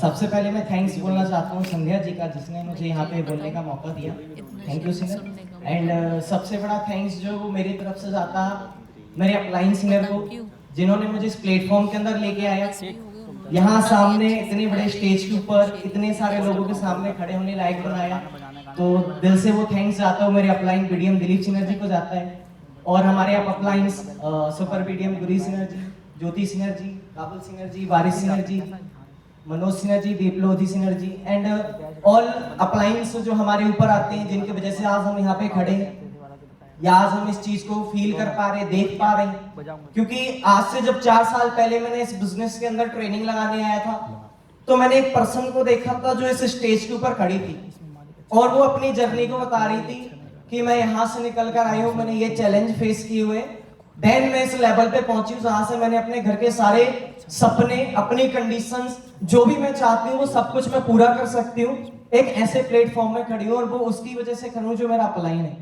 सबसे पहले मैं थैंक्स बोलना चाहता हूँ संध्या जी का, जिसने मुझे यहाँ पे बोलने का मौका दिया। Thank you singer. एंड सबसे बड़ा थैंक्स जो वो मेरी तरफ से जाता मेरे अपलाइन सिंगर को, जिन्होंने मुझे इस प्लेटफॉर्म के अंदर लेके आया। यहाँ सामने इतने बड़े स्टेज के ऊपर इतने सारे लोगों के सामने खड़े होने लायक बनाया, तो दिल से वो थैंक्स जाता है मेरे अपलाइन बीडीएम दिलीप सिंगर जी को जाता है। और हमारे आप अपलाइन सुपर बीडीएम गुरी सिंगर जी, ज्योति सिंगर जी, काबुल सिंगर जी, वारिस सिंगर जी, मनोज सिंगर जी, दीपलोधी सिंगर जी, एंड ऑल अपलाइंस जो हमारे ऊपर आते हैं, जिनकी वजह से आज हम यहाँ पे खड़े हैं या आज हम इस चीज को फील कर पा रहे, देख पा रहे हैं। क्योंकि आज से जब 4 साल पहले मैंने इस बिजनेस के अंदर ट्रेनिंग लगाने आया था, तो मैंने एक पर्सन को देखा था जो इस स्टेज के ऊपर खड़ी थी और वो अपनी जर्नी को बता रही थी कि मैं यहाँ से निकल कर आई हूँ, मैंने ये चैलेंज फेस किए हुए, देन मैं इस लेवल पे पहुंची जहां से मैंने अपने घर के सारे सपने, अपनी कंडीशंस, जो भी मैं चाहती हूँ वो सब कुछ मैं पूरा कर सकती हूँ। एक ऐसे प्लेटफॉर्म में खड़ी हूँ और वो उसकी वजह से खड़ी हूँ जो मेरा अपलाइन है।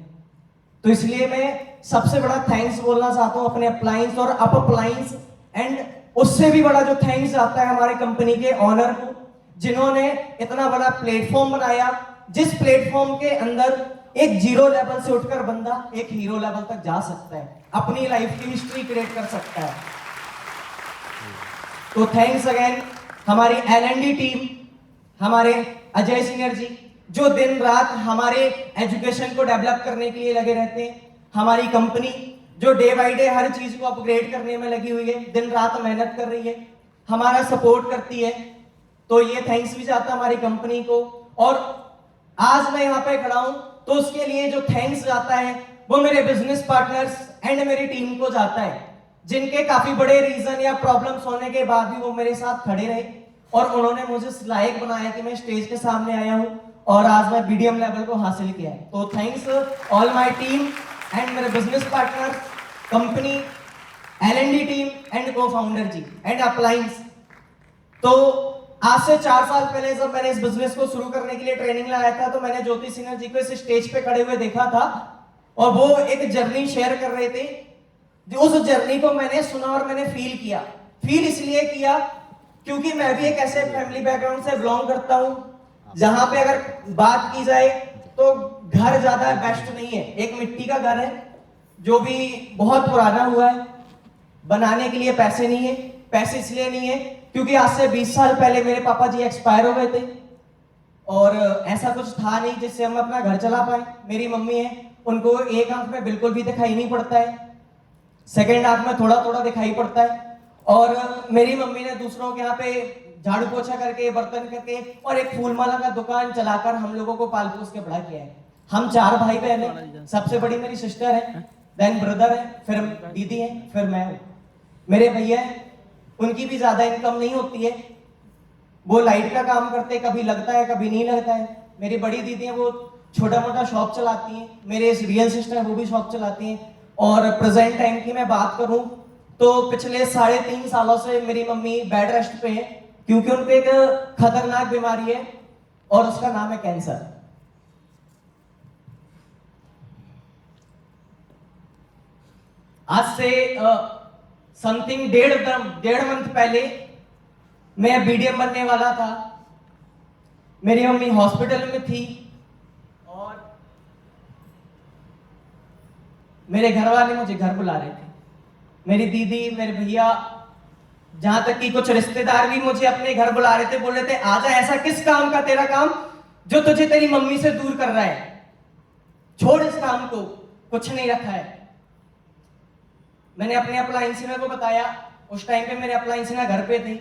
तो इसलिए मैं सबसे बड़ा थैंक्स बोलना चाहता हूँ अपने अपलाइंस और अप अपलाइंस, एंड उससे भी बड़ा जो थैंक्स आता है हमारी कंपनी के ऑनर को, जिन्होंने इतना बड़ा प्लेटफॉर्म बनाया, जिस प्लेटफॉर्म के अंदर एक जीरो लेवल से उठकर बंदा एक हीरो लेवल तक जा सकता है, अपनी लाइफ की हिस्ट्री क्रिएट कर सकता है। तो थैंक्स अगेन हमारी L&D टीम, हमारे अजय सिंगर जी, जो दिन रात हमारे एजुकेशन को डेवलप करने के लिए लगे रहते हैं, हमारी कंपनी जो डे बाय डे हर चीज को अपग्रेड करने में लगी हुई है, दिन रात मेहनत कर रही है, हमारा सपोर्ट करती है। तो ये थैंक्स भी जाता है हमारी कंपनी को। और आज मैं यहाँ पे खड़ा हूं तो उसके लिए जो थैंक्स जाता है वो मेरे बिजनेस पार्टनर्स एंड मेरी टीम को जाता है, जिनके काफी बड़े रीजन या प्रॉब्लम्स होने के बाद भी वो मेरे साथ खड़े रहे और उन्होंने मुझे लायक बनाया कि मैं स्टेज के सामने आया हूं और आज मैं बीडीएम लेवल को हासिल किया है। तो thanks all my team and मेरे business partner, company, L&D team and co-founder ji and uplines. तो आज से 4 साल पहले जब मैंने इस बिजनेस को शुरू करने के लिए ट्रेनिंग लगाया था, तो मैंने ज्योति सिन्हा जी को इस स्टेज पे खड़े हुए देखा था और वो एक जर्नी शेयर कर रहे थे। उस जर्नी को मैंने सुना और मैंने फील किया। फील इसलिए किया क्योंकि मैं भी एक ऐसे फैमिली बैकग्राउंड से बिलोंग करता हूं जहां पे अगर बात की जाए तो घर ज्यादा बेस्ट नहीं है। एक मिट्टी का घर है जो भी बहुत पुराना हुआ है, बनाने के लिए पैसे नहीं है। पैसे इसलिए नहीं है क्योंकि आज से 20 साल पहले मेरे पापा जी एक्सपायर हो गए थे और ऐसा कुछ था नहीं जिससे हम अपना घर चला पाए। मेरी मम्मी है, उनको एक आंख में बिल्कुल भी दिखाई नहीं पड़ता है, सेकेंड आंख में थोड़ा थोड़ा दिखाई पड़ता है। और मेरी मम्मी ने दूसरों के यहाँ पे झाड़ू पोछा करके, बर्तन करके और एक फूलमाला का दुकान चलाकर हम लोगों को पाल पोस के बड़ा किया है। हम 4 भाई बहन हैं, सबसे बड़ी मेरी सिस्टर है, देन ब्रदर है, फिर दीदी है, फिर मैं हूं। मेरे भैया है, उनकी भी ज्यादा इनकम नहीं होती है, वो लाइट का काम करते हैं, कभी लगता है कभी नहीं लगता है। मेरी बड़ी दीदी है, वो छोटा मोटा शॉप चलाती हैं। मेरे रियल सिस्टर है, वो भी शॉप चलाती हैं। और प्रेजेंट टाइम की मैं बात करूं तो पिछले 3.5 सालों से मेरी मम्मी बेड रेस्ट पे है क्योंकि उनको एक खतरनाक बीमारी है और उसका नाम है कैंसर। आज से समथिंग डेढ़ मंथ पहले मैं बीडीएम बनने वाला था। मेरी मम्मी हॉस्पिटल में थी और मेरे घर वाले मुझे घर बुला रहे थे। मेरी दीदी, मेरे भैया, जहां तक कि कुछ रिश्तेदार भी मुझे अपने घर बुला रहे थे, बोल रहे थे आजा, ऐसा किस काम का तेरा काम जो तुझे तेरी मम्मी से दूर कर रहा है, छोड़ इस काम को, कुछ नहीं रखा है। मैंने अपने अपलाइंसिनर को बताया, उस टाइम पे मेरे अपलाइंसिनर घर पे थे,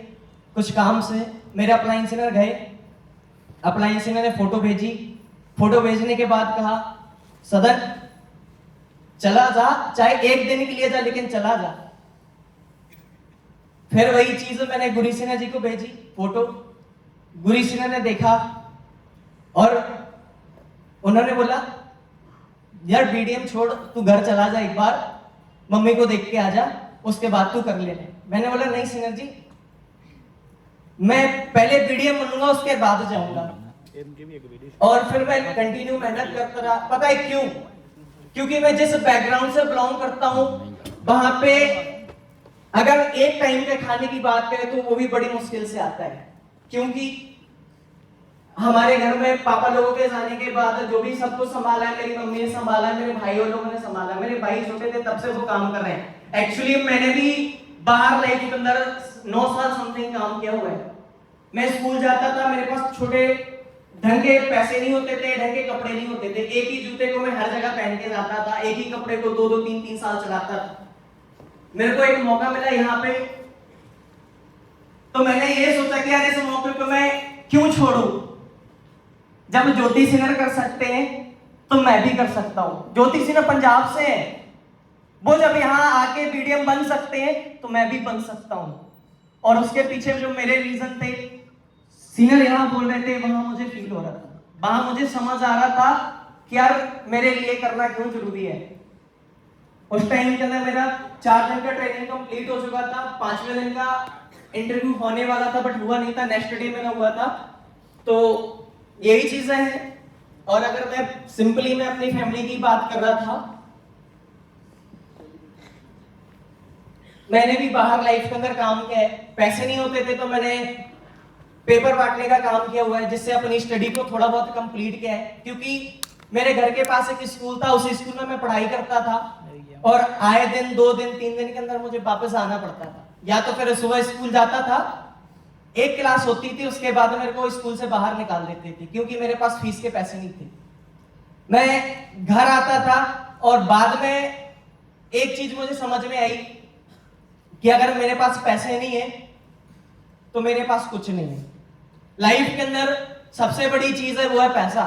कुछ काम से मेरे अपलाइंसिनर गए, अपलाइंसिनर ने फोटो भेजी। फोटो भेजने के बाद कहा सदन चला जा, चाहे 1 दिन के लिए जा लेकिन चला जा। फिर वही चीज मैंने गुरी सिन्हा जी को भेजी फोटो, गुरी सिन्हा ने देखा और उन्होंने बोला यार बीडीएम छोड़, तू घर चला जा, एक बार मम्मी को देख के आ जा, उसके बाद तू कर लेना। मैंने बोला नहीं सिन्हा जी, मैं पहले बीडीएम बनूंगा उसके बाद जाऊंगा। और फिर मैं कंटिन्यू मेहनत करता रहा। पता है क्यों? क्योंकि मैं जिस बैकग्राउंड से बिलोंग करता हूं वहां पे अगर एक टाइम के खाने की बात करें तो वो भी बड़ी मुश्किल से आता है। क्योंकि हमारे घर में पापा लोगों के जाने के बाद जो भी सब कुछ संभाला है मेरी मम्मी ने संभाला है, मेरे भाइयों लोगों ने संभाला है। मेरे भाई छोटे थे तब से वो काम कर रहे हैं। एक्चुअली मैंने भी बाहर लाइफ के अंदर 9 साल समथिंग काम किया हुआ है। मैं स्कूल जाता था, मेरे पास छोटे ढंग के पैसे नहीं होते थे, ढंग के कपड़े नहीं होते थे। एक ही जूते को मैं हर जगह पहन के जाता था, एक ही कपड़े को 2-2 3-3 साल चलाता था। मेरे को एक मौका मिला यहाँ पे, तो मैंने ये सोचा कि यार इस मौके को मैं क्यों छोड़ूं। जब ज्योति सिन्हा कर सकते हैं तो मैं भी कर सकता हूं। ज्योति सिन्हा पंजाब से है, वो जब यहाँ आके बीडीएम बन सकते हैं तो मैं भी बन सकता हूं। और उसके पीछे जो मेरे रीजन थे, सीनियर यहाँ बोल रहे थे, वहां मुझे फील हो रहा था, वहां मुझे समझ आ रहा था कि यार मेरे लिए करना क्यों जरूरी है। उस टाइम के अंदर मेरा 4 दिन का ट्रेनिंग कंप्लीट हो चुका था, 5वें दिन का इंटरव्यू होने वाला था बट हुआ नहीं था, नेक्स्ट डे मेरा हुआ था। तो यही चीजें हैं। और अगर मैं सिंपली मैं अपनी फैमिली की बात कर रहा था, मैंने भी बाहर लाइफ के अंदर काम किया है। पैसे नहीं होते थे तो मैंने पेपर बांटने का काम किया हुआ है, जिससे अपनी स्टडी को थोड़ा बहुत कंप्लीट किया है। क्योंकि मेरे घर के पास एक स्कूल था, उस स्कूल में मैं पढ़ाई करता था और आए दिन 2 दिन 3 दिन के अंदर मुझे वापस आना पड़ता था। या तो फिर सुबह स्कूल जाता था, एक क्लास होती थी, उसके बाद मेरे को स्कूल से बाहर निकाल देते थे क्योंकि मेरे पास फीस के पैसे नहीं थे। मैं घर आता था और बाद में एक चीज मुझे समझ में आई कि अगर मेरे पास पैसे नहीं है तो मेरे पास कुछ नहीं है। लाइफ के अंदर सबसे बड़ी चीज है वो है पैसा।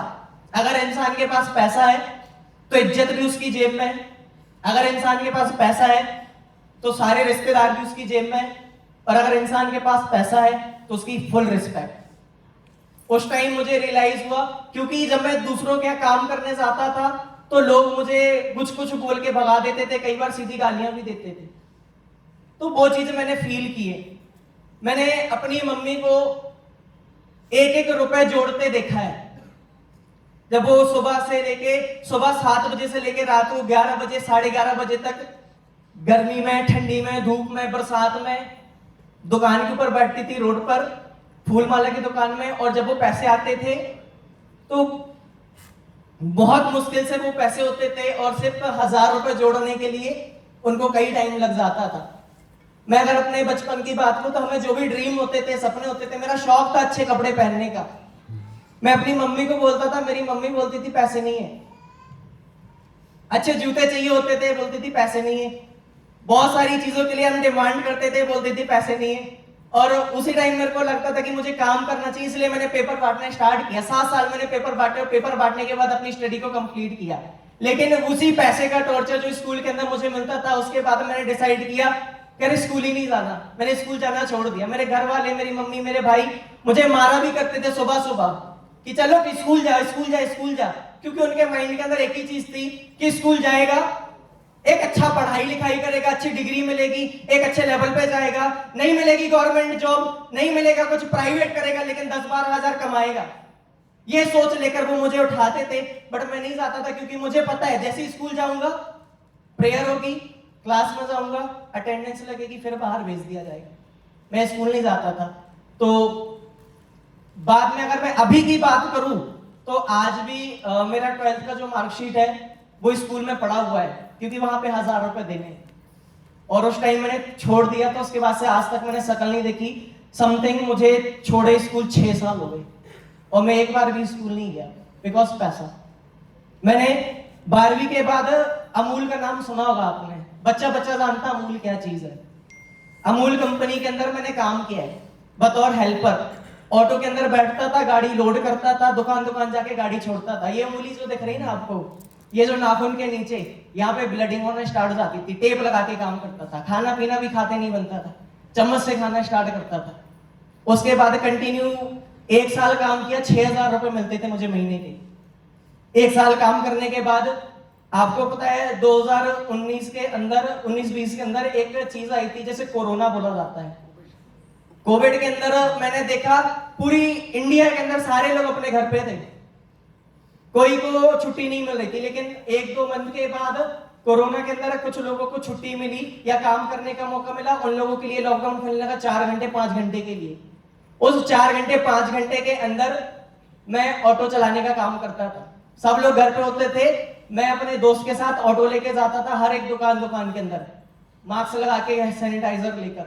अगर इंसान के पास पैसा है तो इज्जत भी उसकी जेब में है, अगर इंसान के पास पैसा है तो सारे रिश्तेदार भी उसकी जेब में है, और अगर इंसान के पास पैसा है तो उसकी फुल रिस्पेक्ट। उस टाइम मुझे रियलाइज हुआ, क्योंकि जब मैं दूसरों के यहाँ काम करने जाता था तो लोग मुझे कुछ कुछ बोल के भगा देते थे, कई बार सीधी गालियां भी देते थे। तो वो चीज मैंने फील की है। मैंने अपनी मम्मी को 1-1 रुपए जोड़ते देखा है। जब वो सुबह 7 बजे से लेके रात को 11 बजे 11:30 बजे तक गर्मी में, ठंडी में, धूप में, बरसात में दुकान के ऊपर बैठती थी, रोड पर फूल माला की दुकान में। और जब वो पैसे आते थे तो बहुत मुश्किल से वो पैसे होते थे और सिर्फ 1000 रुपए जोड़ने के लिए उनको कई टाइम लग जाता था। मैं अगर अपने बचपन की बात करूं तो हमें जो भी ड्रीम होते थे, सपने होते थे, मेरा शौक था अच्छे कपड़े पहनने का। मैं अपनी मम्मी को बोलता था, मेरी मम्मी बोलती थी पैसे नहीं है। अच्छे जूते चाहिए होते थे, बोलती थी पैसे नहीं है। बहुत सारी चीजों के लिए हम डिमांड करते थे, बोलती थी पैसे नहीं है। और उसी टाइम मेरे को लगता था कि मुझे काम करना चाहिए, इसलिए मैंने पेपर बांटना स्टार्ट किया। 7 साल मैंने पेपर बांटे और पेपर बांटने के बाद अपनी स्टडी को कंप्लीट किया। लेकिन उसी पैसे का टॉर्चर जो स्कूल के अंदर मुझे मिलता था, उसके बाद मैंने डिसाइड किया कि अरे स्कूल ही नहीं जाना। मैंने स्कूल जाना छोड़ दिया। मेरे घर वाले, मेरी मम्मी, मेरे भाई मुझे मारा भी करते थे सुबह सुबह कि चलो कि स्कूल जा, स्कूल जा, स्कूल जा। क्योंकि उनके माइंड के अंदर एक ही चीज थी कि स्कूल जाएगा, एक अच्छा पढ़ाई लिखाई करेगा, अच्छी डिग्री मिलेगी, एक अच्छे लेवल पे जाएगा, नहीं मिलेगी गवर्नमेंट जॉब, नहीं मिलेगा कुछ प्राइवेट करेगा, लेकिन 10-12 हजार कमाएगा। ये सोच लेकर वो मुझे उठाते थे। बट मैं नहीं जाता था क्योंकि मुझे पता है जैसे ही स्कूल जाऊंगा, प्रेयर होगी, क्लास में जाऊंगा, अटेंडेंस लगेगी, फिर बाहर भेज दिया जाएगा। मैं स्कूल नहीं जाता था। तो बाद में अगर मैं अभी की बात करूं तो आज भी मेरा 12th का जो मार्कशीट है वो स्कूल में पड़ा हुआ है, क्योंकि वहां पे 1000 रुपए देने। और उस टाइम मैंने छोड़ दिया, तो उसके बाद से आज तक मैंने शक्ल नहीं देखी। समथिंग मुझे छोड़े स्कूल 6 साल हो गए और मैं एक बार भी स्कूल नहीं गया, बिकॉज पैसा। मैंने 12वीं के बाद अमूल का नाम सुना होगा आपने, बच्चा बच्चा जानता अमूल क्या चीज है। अमूल कंपनी के अंदर मैंने काम किया है बतौर हेल्पर। ऑटो के अंदर बैठता था, गाड़ी लोड करता था, दुकान दुकान जाके गाड़ी छोड़ता था। ये अमूली जो दिख रही ना आपको, ये जो नाखून के नीचे यहाँ पे ब्लडिंग होना स्टार्ट हो जाती थी, टेप लगा के काम करता था। खाना पीना भी खाते नहीं बनता था, चम्मच से खाना स्टार्ट करता था। उसके बाद कंटिन्यू 1 साल काम किया, 6000 रुपए मिलते थे मुझे महीने के। 1 साल काम करने के बाद आपको पता है 2019 के अंदर, 19-20 के अंदर एक चीज आई थी जैसे कोरोना बोला जाता है। कोविड के अंदर मैंने देखा पूरी इंडिया के अंदर सारे लोग अपने घर पे थे, कोई को छुट्टी नहीं मिल रही थी। लेकिन 1-2 मंथ के बाद कोरोना के अंदर कुछ लोगों को छुट्टी मिली या काम करने का मौका मिला। उन लोगों के लिए लॉकडाउन खोलने लगा 4 घंटे 5 घंटे के लिए। उस 4 घंटे 5 घंटे के अंदर मैं ऑटो चलाने का काम करता था। सब लोग घर पे होते थे, मैं अपने दोस्त के साथ ऑटो लेके जाता था हर एक दुकान के अंदर, मास्क लगा के, सैनिटाइजर लेकर।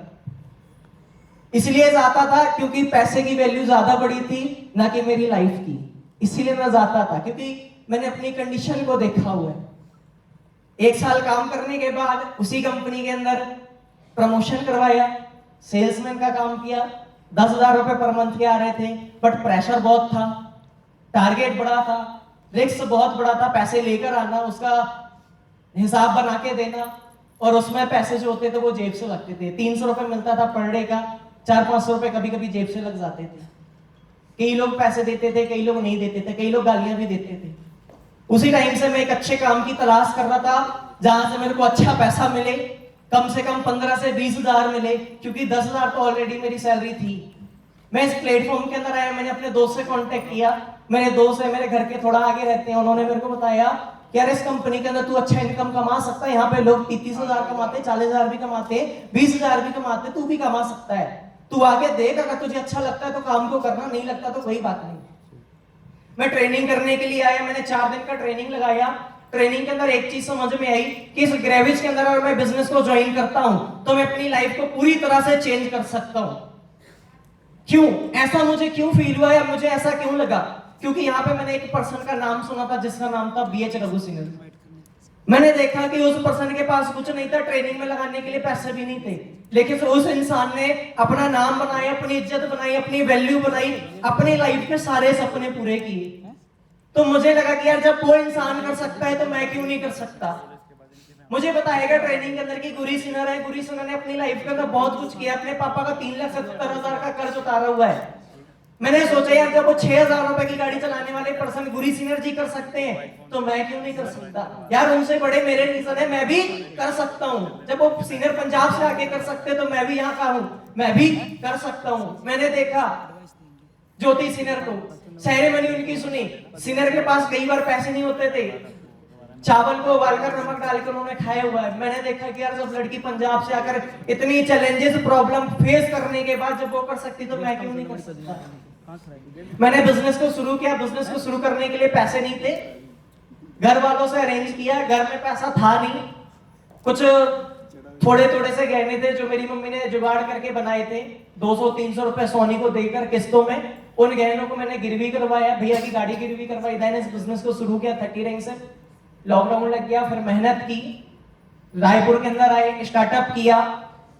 इसलिए जाता था क्योंकि पैसे की वैल्यू ज्यादा बड़ी थी ना कि मेरी लाइफ की। इसीलिए मैं जाता था क्योंकि मैंने अपनी कंडीशन को देखा हुआ है। 1 साल काम करने के बाद उसी कंपनी के अंदर प्रमोशन करवाया, सेल्समैन का काम किया, 10,000 रुपए पर मंथ के आ रहे थे, बट प्रेशर बहुत था, टारगेट बड़ा था, रिस्क बहुत बड़ा था, पैसे लेकर आना, उसका हिसाब बना के देना, और उसमें पैसे जो होते थे वो जेब से लगते थे। 300 रुपए मिलता था पर डे का, 400-500 रुपए कभी कभी जेब से लग जाते थे। कई लोग पैसे देते थे, कई लोग नहीं देते थे, कई लोग गालियां भी देते थे। उसी टाइम से मैं एक अच्छे काम की तलाश कर रहा था जहां से मेरे को अच्छा पैसा मिले, कम से कम 15 से 20,000 मिले, क्योंकि 10,000 तो ऑलरेडी मेरी सैलरी थी। मैं इस प्लेटफॉर्म के अंदर आया, मैंने अपने दोस्त से कांटेक्ट किया। मेरे दोस्त है, मेरे घर के थोड़ा आगे रहते हैं, उन्होंने मेरे को बताया कि यार इस कंपनी के अंदर तू अच्छा इनकम कमा सकता है, यहाँ पे लोग 30,000 कमाते, 40,000 भी कमाते, 20,000 भी कमाते, तू भी कमा सकता है, तू आगे देख, अगर तुझे अच्छा लगता है तो काम को करना, नहीं लगता तो कोई बात नहीं। मैं ट्रेनिंग करने के लिए आया, मैंने 4 दिन का ट्रेनिंग लगाया। ट्रेनिंग के अंदर एक चीज समझ में आई कि इस ग्रेविज के अंदर अगर मैं बिजनेस को ज्वाइन करता हूं तो मैं अपनी लाइफ को पूरी तरह से चेंज कर सकता हूं। क्यों ऐसा मुझे क्यों फील हुआ या मुझे ऐसा क्यों लगा? क्योंकि यहाँ पे मैंने एक पर्सन का नाम सुना था जिसका नाम था BH रघु सिंह। मैंने देखा कि उस पर्सन के पास कुछ नहीं था, ट्रेनिंग में लगाने के लिए पैसे भी नहीं थे, लेकिन उस इंसान ने अपना नाम बनाया, अपनी इज्जत बनाई, अपनी वैल्यू बनाई, अपनी लाइफ के सारे सपने पूरे किए। तो मुझे लगा कि यार जब वो इंसान कर सकता है तो मैं क्यों नहीं कर सकता। मुझे बताएगा ट्रेनिंग के अंदर की गुरी सिन्हा है, गुरी सिन्हा ने अपनी लाइफ के अंदर बहुत कुछ किया, अपने पापा का 3,70,000 का कर्ज उतारा हुआ है। मैंने सोचा यार जब वो 6,000 रुपए की गाड़ी चलाने वाले पर्सन गुरी सिन्हा जी कर सकते हैं तो मैं क्यों नहीं कर सकता। यार उनसे बड़े मेरे रीजन है, मैं भी कर सकता हूँ। जब वो सीनियर पंजाब से आके कर सकते तो मैं भी यहाँ का हूँ, मैं भी कर सकता हूँ। मैंने देखा ज्योति सिन्हा को, सेरेमनी उनकी सुनी। सिन्हा के पास कई बार पैसे नहीं होते थे, चावल को उबालकर नमक डालकर उन्होंने खाया हुआ है। मैंने देखा कि यार जब लड़की पंजाब से आकर इतनी चैलेंजेस प्रॉब्लम फेस करने के बाद जब वो कर सकती तो मैं क्यों नहीं कर सकता। मैंने बिजनेस को शुरू किया। बिजनेस को शुरू करने के लिए पैसे नहीं थे, घर वालों से अरेंज किया, घर में पैसा था नहीं, कुछ थोड़े थोड़े से गहने थे जो मेरी मम्मी ने जुगाड़ करके बनाए थे, 200-300 रुपए सोनी को देकर किस्तों में। उन गहनों को मैंने गिरवी करवाया, भैया की गाड़ी गिरवी करवाई, देन इस बिजनेस को शुरू किया 30 रैंक से। लॉकडाउन लग गया, फिर मेहनत की, रायपुर के अंदर आए, स्टार्टअप किया।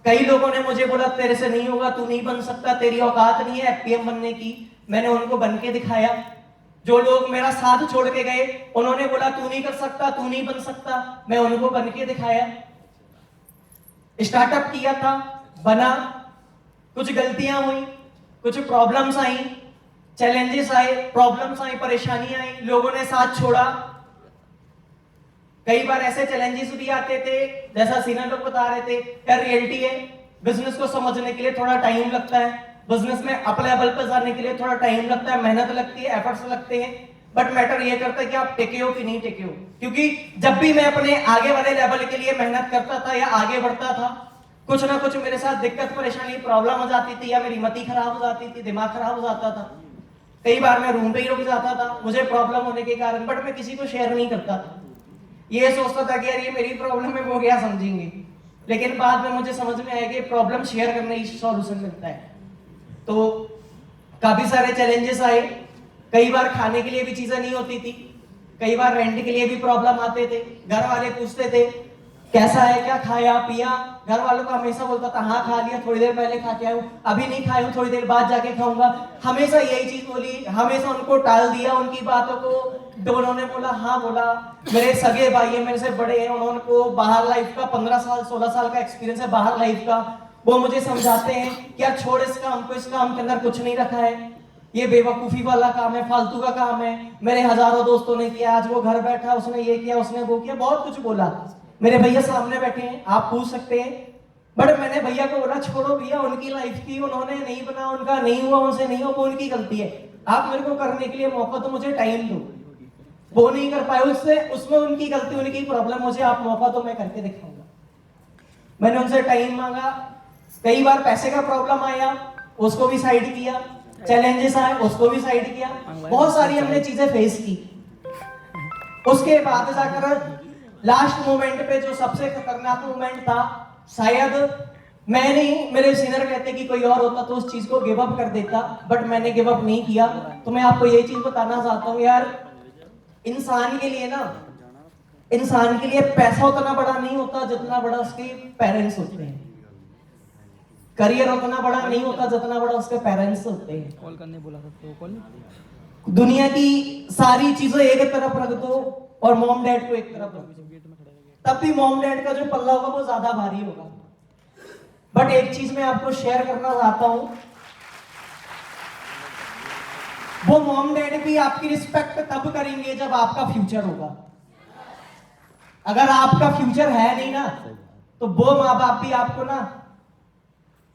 कई लोगों ने मुझे बोला तेरे से नहीं होगा, तू नहीं बन सकता, तेरी औकात नहीं है FPM बनने की। मैंने उनको बन के दिखाया। जो लोग मेरा साथ छोड़ के गए उन्होंने बोला तू नहीं कर सकता, तू नहीं बन सकता, मैं उनको बन के दिखाया। स्टार्टअप किया था, बना, कुछ गलतियां हुई, कुछ प्रॉब्लम्स आई, चैलेंजेस आए, प्रॉब्लम्स आई, परेशानियां आई, लोगों ने साथ छोड़ा। कई बार ऐसे चैलेंजेस भी आते थे जैसा सीनियर लोग बता रहे थे, यार रियलिटी है, बिजनेस को समझने के लिए थोड़ा टाइम लगता है, बिजनेस में अप लेवल पर जाने के लिए थोड़ा टाइम लगता है, मेहनत लगती है, एफर्ट्स लगते हैं, बट मैटर ये करता है कि आप टिके हो कि नहीं टिके हो। क्योंकि जब भी मैं अपने आगे वाले लेवल के लिए मेहनत करता था या आगे बढ़ता था, कुछ ना कुछ मेरे साथ दिक्कत परेशानी प्रॉब्लम हो जाती थी, या मेरी मति खराब हो जाती थी, दिमाग खराब हो जाता था। कई बार मैं रूम पे ही रुक जाता था मुझे प्रॉब्लम होने के कारण, बट मैं किसी को शेयर नहीं करता था। ये सोचता था कि यार ये मेरी प्रॉब्लम है, वो क्या समझेंगे। लेकिन बाद में मुझे समझ में आया कि प्रॉब्लम शेयर करने ही सॉल्यूशन मिलता है। तो काफी सारे चैलेंजेस आए, कई बार खाने के लिए भी चीजें नहीं होती थी, कई बार रेंट के लिए भी प्रॉब्लम आते थे। घर वाले पूछते थे कैसा है, क्या खाया पिया, घर वालों को हमेशा बोलता था हाँ खा लिया, थोड़ी देर पहले खा के आया हूँ, अभी नहीं खाया हूँ, थोड़ी देर बाद जाके खाऊंगा। हमेशा यही चीज बोली, हमेशा उनको टाल दिया उनकी बातों को। उन्होंने बोला हाँ बोला, मेरे सगे भाई है, मेरे से बड़े हैं, उन्होंने को बाहर लाइफ का 15 साल 16 साल का एक्सपीरियंस है बाहर लाइफ का। वो मुझे समझाते हैं कि यार छोड़ इस काम को, इस काम के अंदर कुछ नहीं रखा है, ये बेवकूफी वाला काम है, फालतू का काम है। मेरे हजारों दोस्तों ने किया, आज वो घर बैठा, उसने ये किया, उसने वो किया, बहुत कुछ बोला। मेरे भैया सामने बैठे हैं, आप पूछ सकते हैं, बट मैंने भैया को बोला छोड़ो भैया, उनकी लाइफ थी, उन्होंने नहीं बना, उनका नहीं हुआ, उनसे नहीं हुआ, वो उनकी गलती है। आप मेरे को करने के लिए मौका दो, मुझे टाइम दो। वो नहीं कर पाए, उससे उसमें उनकी गलती, उनकी प्रॉब्लम, मुझे आप मौका दो, मैं करके दिखाऊंगा। मैंने उनसे टाइम मांगा, कई बार पैसे का प्रॉब्लम आया, उसको भी साइड किया, चैलेंजेस आए उसको भी साइड किया, बहुत सारी हमने चीजें फेस की। उसके बाद जाकर लास्ट मोमेंट पे जो सबसे खतरनाक मोमेंट था, शायद मैं नहीं, मेरे सीनियर कहते कि कोई और होता तो उस चीज को गिव अप कर देता, बट मैंने गिव अप नहीं किया। तो मैं आपको ये चीज बताना चाहता हूँ यार, इंसान के लिए ना, इंसान के लिए पैसा उतना बड़ा नहीं होता जितना बड़ा उसके पेरेंट्स होते हैं, करियर उतना बड़ा नहीं होता जितना बड़ा उसके पेरेंट्स होते हैं। कॉल करने बोला था तो कॉल दुनिया की सारी चीजें एक तरफ रख दो और मॉम डैड को एक तरफ रख दो, तब भी मॉम डैड का जो पल्ला होगा वो ज्यादा भारी होगा। बट एक चीज मैं आपको शेयर करना चाहता हूं, वो मॉम डैड भी आपकी रिस्पेक्ट तब करेंगे जब आपका फ्यूचर होगा। अगर आपका फ्यूचर है नहीं ना, तो वो माँ बाप भी आपको ना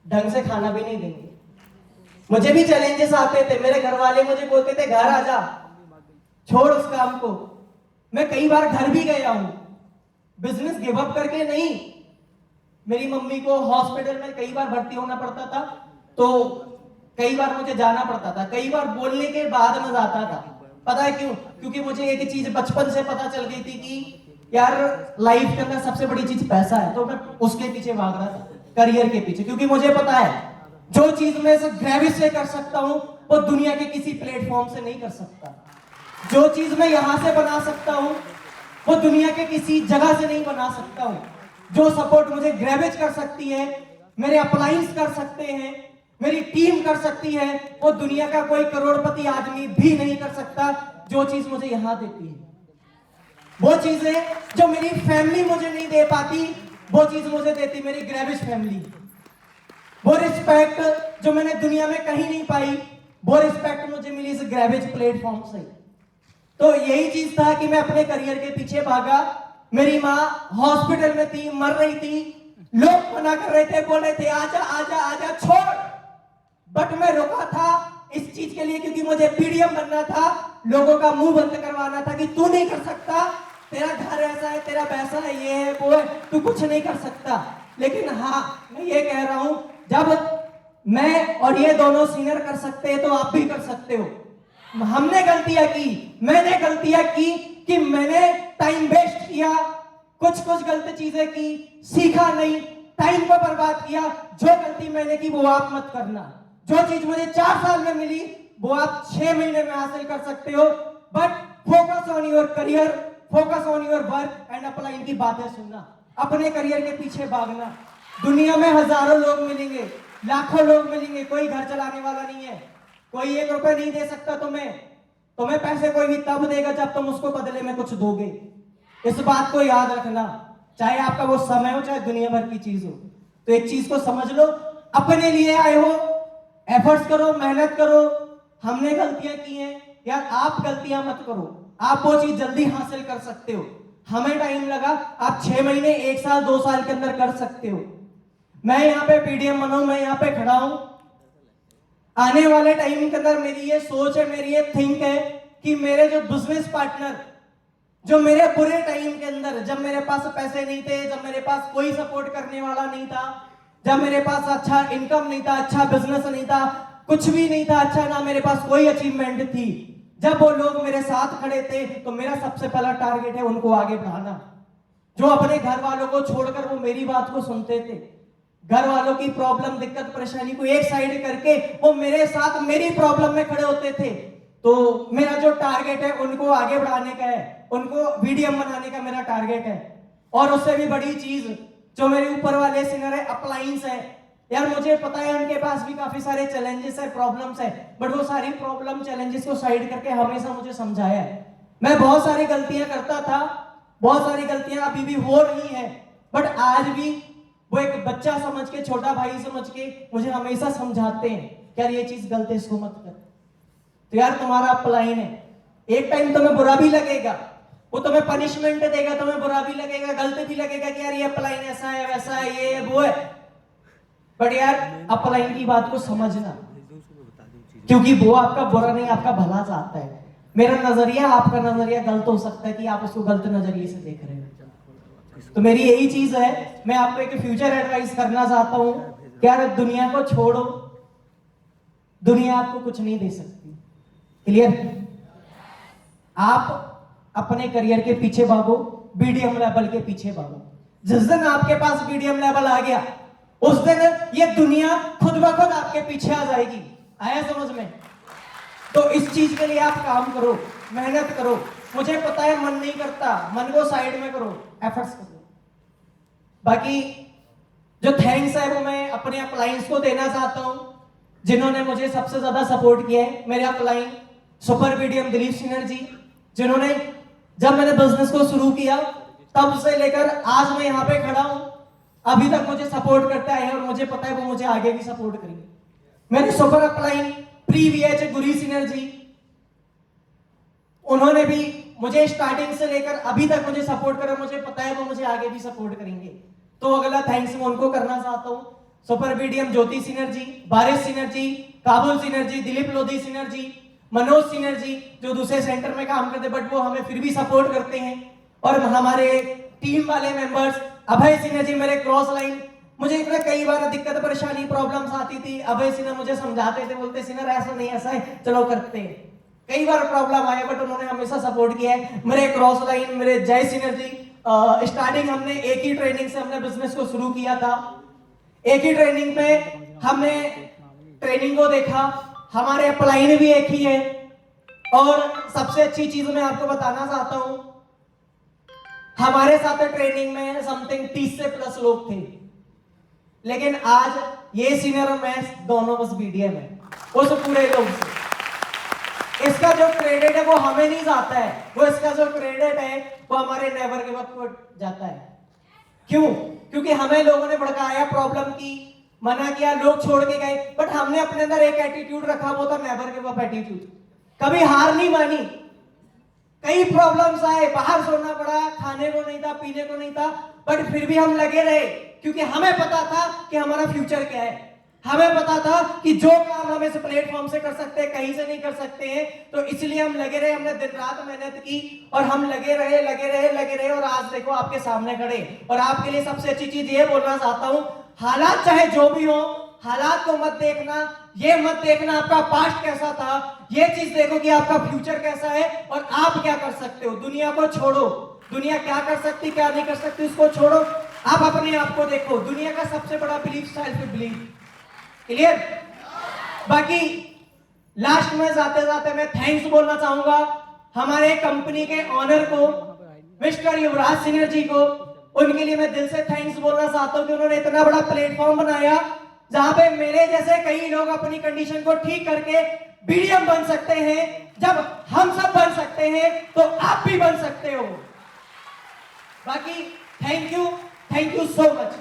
ढंग से खाना भी नहीं देंगे। मुझे भी चैलेंजेस आते थे, मेरे घर वाले मुझे बोलते थे घर आ जा, छोड़ उस काम को। मैं कई बार घर भी गया हूं, बिजनेस गिव अप करके नहीं। मेरी मम्मी को हॉस्पिटल में कई बार भर्ती होना पड़ता था, तो कई बार मुझे जाना पड़ता था, कई बार बोलने के बाद में जाता था। पता है क्यों? क्योंकि मुझे एक चीज बचपन से पता चल गई थी कि यार लाइफ के अंदर सबसे बड़ी चीज पैसा है, तो मैं उसके पीछे भाग रहा था, करियर के पीछे। क्योंकि मुझे पता है जो चीज मैं ग्रेविटी से कर सकता हूं वो दुनिया के किसी प्लेटफॉर्म से नहीं कर सकता। जो चीज मैं यहां से बना सकता हूं वो दुनिया के किसी जगह से नहीं बना सकता हूं। जो सपोर्ट मुझे ग्रेविज कर सकती है, मेरे अप्लायंस कर सकते हैं, मेरी टीम कर सकती है, वो दुनिया का कोई करोड़पति आदमी भी नहीं कर सकता। जो चीज मुझे यहां देती है, वो चीजें जो मेरी फैमिली मुझे नहीं दे पाती, वो चीज मुझे देती मेरी ग्रेविज फैमिली। वो रिस्पेक्ट जो मैंने दुनिया में कहीं नहीं पाई, वो रिस्पेक्ट मुझे मिली इस ग्रेविज प्लेटफॉर्म से। तो यही चीज था कि मैं अपने करियर के पीछे भागा। मेरी माँ हॉस्पिटल में थी, मर रही थी, लोग मना कर रहे थे, बोल रहे थे आजा आजा आजा छोड़, बट मैं रुका था इस चीज के लिए क्योंकि मुझे पीडीएम बनना था, लोगों का मुंह बंद करवाना था कि तू नहीं कर सकता, तेरा घर ऐसा है, तेरा पैसा है, ये है वो है, तू कुछ नहीं कर सकता। लेकिन हाँ, मैं ये कह रहा हूं, जब मैं और ये दोनों सीनियर कर सकते हैं तो आप भी कर सकते हो। हमने गलतियां की, मैंने गलतियां की कि मैंने टाइम वेस्ट किया, कुछ कुछ गलत चीजें की, सीखा नहीं, टाइम को बर्बाद किया। जो गलती मैंने की वो आप मत करना। जो चीज मुझे 4 साल में मिली वो आप 6 महीने में हासिल कर सकते हो। But focus on your career, focus on your work and apply. इनकी बातें सुनना, अपने करियर के पीछे भागना। दुनिया में हजारों लोग मिलेंगे, लाखों लोग मिलेंगे, कोई घर चलाने वाला नहीं है, कोई 1 रुपए नहीं दे सकता तुम्हें पैसे कोई भी तब देगा जब तुम उसको बदले में कुछ दोगे। इस बात को याद रखना, चाहे आपका वो समय हो चाहे दुनिया भर की चीज हो। तो एक चीज को समझ लो, अपने लिए आए हो, एफर्ट्स करो, मेहनत करो। हमने गलतियां की हैं यार, आप गलतियां मत करो, आप वो चीज जल्दी हासिल कर सकते हो। हमें टाइम लगा, आप 6 महीने, 1 साल, 2 साल के अंदर कर सकते हो। मैं यहाँ पे पीडीएम बनाऊं, मैं यहाँ पे खड़ा हूं। आने वाले टाइम के अंदर मेरी ये सोच है, मेरी ये थिंक है कि मेरे जो बिजनेस पार्टनर, जो मेरे बुरे टाइम के अंदर, जब मेरे पास पैसे नहीं थे, जब मेरे पास कोई सपोर्ट करने वाला नहीं था, जब मेरे पास अच्छा इनकम नहीं था, अच्छा बिजनेस नहीं था, कुछ भी नहीं था, अच्छा ना मेरे पास कोई अचीवमेंट थी, जब वो लोग मेरे साथ खड़े थे, तो मेरा सबसे पहला टारगेट है उनको आगे बढ़ाना। जो अपने घर वालों को छोड़कर वो मेरी बात को सुनते थे, घर वालों की प्रॉब्लम, दिक्कत, परेशानी को एक साइड करके वो मेरे साथ मेरी प्रॉब्लम में खड़े होते थे। तो मेरा जो टारगेट है उनको आगे बढ़ाने का है, उनको वीडियम बनाने का मेरा टारगेट है। और उससे भी बड़ी चीज जो मेरे ऊपर वाले सीनियर है, अप्लायंस है यार, मुझे पता है उनके पास भी काफी सारे चैलेंजेस है, प्रॉब्लम्स है, बट वो सारी प्रॉब्लम चैलेंजेस को साइड करके हमेशा मुझे समझाया है। मैं बहुत सारी गलतियां करता था, बहुत सारी गलतियां अभी भी हो रही है, बट आज भी वो एक बच्चा समझ के, छोटा भाई समझ के मुझे हमेशा समझाते हैं यार ये चीज गलत है, इसको मत कर। तो यार तुम्हारा अपलाइन है, एक टाइम तुम्हें बुरा भी लगेगा, वो तुम्हें पनिशमेंट देगा, तुम्हें बुरा भी लगेगा, गलत भी लगेगा कि यार ये अपलाइन ऐसा है, वैसा है, ये है, वो है, बट यार अपलाइन की बात को समझना, क्योंकि वो आपका बुरा नहीं, आपका भला चाहता है। मेरा नजरिया, आपका नजरिया गलत हो सकता है कि आप उसको गलत नजरिए से देख रहे हो। तो मेरी यही चीज है, मैं आपको एक फ्यूचर एडवाइस करना चाहता हूं कि यार दुनिया को छोड़ो, दुनिया आपको कुछ नहीं दे सकती। क्लियर? आप अपने करियर के पीछे भागो, बीडीएम लेवल के पीछे भागो। जिस दिन आपके पास बीडीएम लेवल आ गया, उस दिन ये दुनिया खुद ब खुद आपके पीछे आ जाएगी। आया समझ में? तो इस चीज के लिए आप काम करो, मेहनत करो। मुझे पता है मन नहीं करता, मन को साइड में करो, एफर्ट्स करो। बाकी जो थैंक्स है वो मैं अपने अपलाइंस को देना चाहता हूं, जिन्होंने मुझे सबसे ज्यादा सपोर्ट किया है। मेरे upline super BDM Dilip Sinha ji, जिन्होंने जब मैंने बिजनेस को शुरू किया तब से लेकर आज मैं यहाँ पे खड़ा हूं, अभी तक मुझे सपोर्ट करते आए हैं और मुझे पता है वो मुझे आगे भी सपोर्ट करेंगे। मेरे सुपर अपलाइन प्री वीएच गुरी सिन्हा जी, उन्होंने भी मुझे स्टार्टिंग से लेकर अभी तक मुझे सपोर्ट करा, मुझे पता है वो मुझे आगे भी सपोर्ट करेंगे। तो अगला थैंक्स मैं उनको करना चाहता हूं। सुपर बीडीएम ज्योति सिन्हा जी, बारिश सिन्हा जी, काबुल सिन्हा जी, दिलीप लोधी सिन्हा जी, मनोज सिन्हा जी, जो दूसरे सेंटर में काम करते बट वो हमें फिर भी सपोर्ट करते हैं। और हमारे टीम वाले मेंबर्स अभय सिन्हा जी, मेरे क्रॉस लाइन, मुझे इतना कई बार दिक्कत परेशानी प्रॉब्लम्स आती थी, अभय सिन्हा मुझे समझाते थे, बोलते सिन्हा ऐसा नहीं ऐसा है, चलो करते हैं। कई बार प्रॉब्लम आया बट उन्होंने हमेशा सपोर्ट किया है। मेरे क्रॉस लाइन मेरे जय सिन्हा जी, स्टार्टिंग हमने एक ही ट्रेनिंग से हमने बिजनेस को शुरू किया था। एक ही ट्रेनिंग में हमने ट्रेनिंग को देखा, हमारे अपलाइन भी एक ही है। और सबसे अच्छी चीज मैं आपको बताना चाहता हूं, हमारे साथ ट्रेनिंग में समथिंग 30 से प्लस लोग थे, लेकिन आज ये सीनियर और मैं दोनों बस बीडीएम है उस पूरे लोग से। इसका जो क्रेडिट है वो हमें नहीं जाता है, वो इसका जो क्रेडिट है वो हमारे नेवर गिव अप को जाता है। क्यों? क्योंकि हमें लोगों ने भड़काया, प्रॉब्लम की, मना किया, लोग छोड़ के गए, बट हमने अपने अंदर एक एटीट्यूड रखा, वो था नेवर गिव अप एटीट्यूड। कभी हार नहीं मानी। कई प्रॉब्लम्स आए, बाहर सोना पड़ा, खाने को नहीं था, पीने को नहीं था, बट फिर भी हम लगे रहे, क्योंकि हमें पता था कि हमारा फ्यूचर क्या है। हमें पता था कि जो काम हम इस प्लेटफॉर्म से कर सकते हैं कहीं से नहीं कर सकते हैं, तो इसलिए हम लगे रहे, हमने दिन रात मेहनत की और हम लगे रहे और आज देखो आपके सामने खड़े। और आपके लिए सबसे अच्छी चीज ये बोलना चाहता हूं, हालात चाहे जो भी हो, हालात को मत देखना, ये मत देखना आपका पास्ट कैसा था, ये चीज देखो कि आपका फ्यूचर कैसा है और आप क्या कर सकते हो। दुनिया को छोड़ो, दुनिया क्या कर सकती क्या नहीं कर सकती उसको छोड़ो, आप अपने आप को देखो। दुनिया का सबसे बड़ा बिलीफ सेल्फ बिलीफ। क्लियर? बाकी लास्ट में जाते जाते मैं थैंक्स बोलना चाहूंगा हमारे कंपनी के ऑनर को, मिस्टर युवराज सिन्हा जी को। उनके लिए मैं दिल से थैंक्स बोलना चाहता हूं कि उन्होंने इतना बड़ा प्लेटफॉर्म बनाया जहां पे मेरे जैसे कई लोग अपनी कंडीशन को ठीक करके बीडीएम बन सकते हैं। जब हम सब बन सकते हैं तो आप भी बन सकते हो। बाकी थैंक यू सो मच।